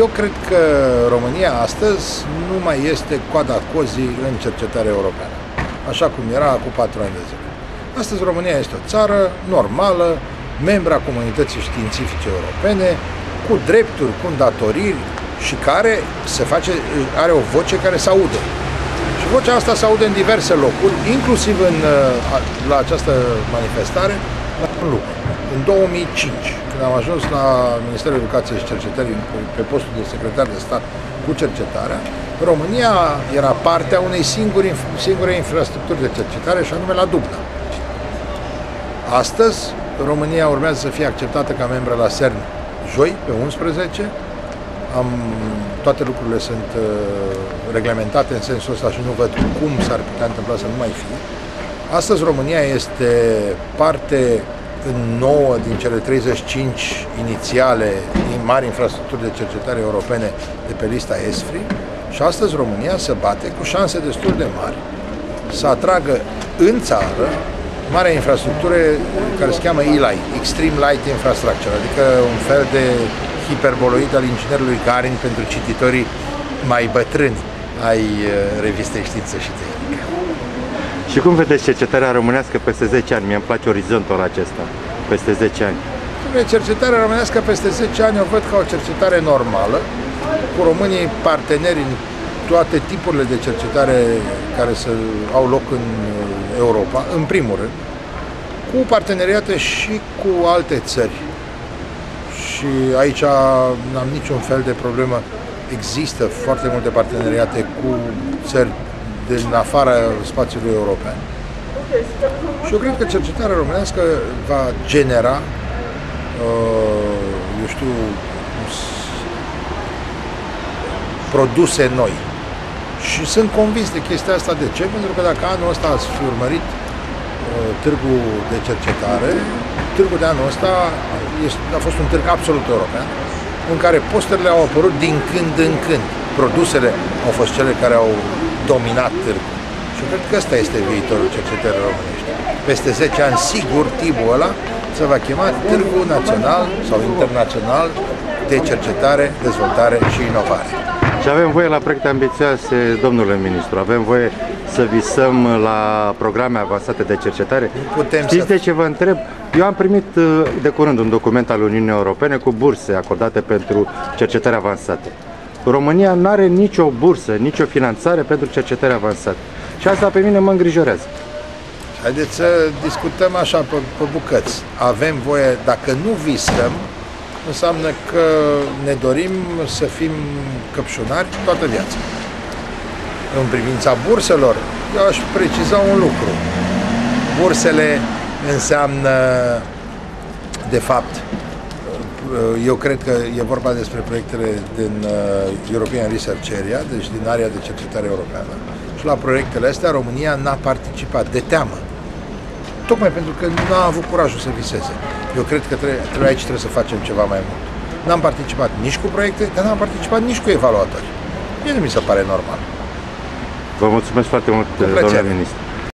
Eu cred că România astăzi nu mai este coada cozii în cercetare europeană, așa cum era cu 4 ani de zile. Astăzi România este o țară normală, membra comunității științifice europene, cu drepturi, cu îndatoriri și care are o voce care se aude. Și vocea asta se aude în diverse locuri, inclusiv la această manifestare, un lucru. În 2005, când am ajuns la Ministerul Educației și Cercetării pe postul de secretar de stat cu cercetarea, România era partea unei singure infrastructuri de cercetare, și anume la Dubna. Astăzi, România urmează să fie acceptată ca membră la CERN joi, pe 11. Toate lucrurile sunt reglementate în sensul ăsta și nu văd cum s-ar putea întâmpla să nu mai fie. Astăzi România este parte nouă din cele 35 inițiale mari infrastructuri de cercetare europene de pe lista ESFRI și astăzi România se bate cu șanse destul de mari să atragă în țară marea infrastructură care se cheamă ELIT, Extreme Light Infrastructure, adică un fel de hiperboloid al inginerului Garin pentru cititorii mai bătrâni ai revistei Știință și Tehnică. Și cum vedeți cercetarea românească peste 10 ani? Mie îmi place orizontul acesta, peste 10 ani. Cercetarea românească peste 10 ani o văd ca o cercetare normală, cu românii parteneri în toate tipurile de cercetare care au loc în Europa, în primul rând, cu parteneriate și cu alte țări. Și aici n-am niciun fel de problemă. Există foarte multe parteneriate cu țări din afara spațiului european. Și eu cred că cercetarea românească va genera, produse noi. Și sunt convins de chestia asta. De ce? Pentru că dacă anul ăsta ați fi urmărit târgul de cercetare, târgul de anul ăsta a fost un târg absolut european, în care posterele au apărut din când în când. Produsele au fost cele care au dominat târgul. Și cred că ăsta este viitorul cercetării românești. Peste 10 ani, sigur, tipul ăla se va chema Târgul Național sau Internațional de Cercetare, Dezvoltare și Inovare. Și avem voie la proiecte ambițioase, domnule ministru, avem voie să visăm la programe avansate de cercetare. Știți de ce vă întreb? Eu am primit de curând un document al Uniunii Europene cu burse acordate pentru cercetare avansate. România nu are nicio bursă, nicio finanțare pentru cercetare avansată. Și asta pe mine mă îngrijorează. Haideți să discutăm așa pe bucăți. Avem voie, dacă nu visăm, înseamnă că ne dorim să fim căpșunari toată viața. În privința burselor, eu aș preciza un lucru. Bursele înseamnă, de fapt, eu cred că e vorba despre proiectele din European Research Area, deci din area de cercetare europeană. Și la proiectele astea România n-a participat de teamă. Tocmai pentru că nu a avut curajul să viseze. Eu cred că aici trebuie să facem ceva mai mult. N-am participat nici cu proiecte, dar n-am participat nici cu evaluatori. Mie nu mi se pare normal. Vă mulțumesc foarte mult, domnule ministru.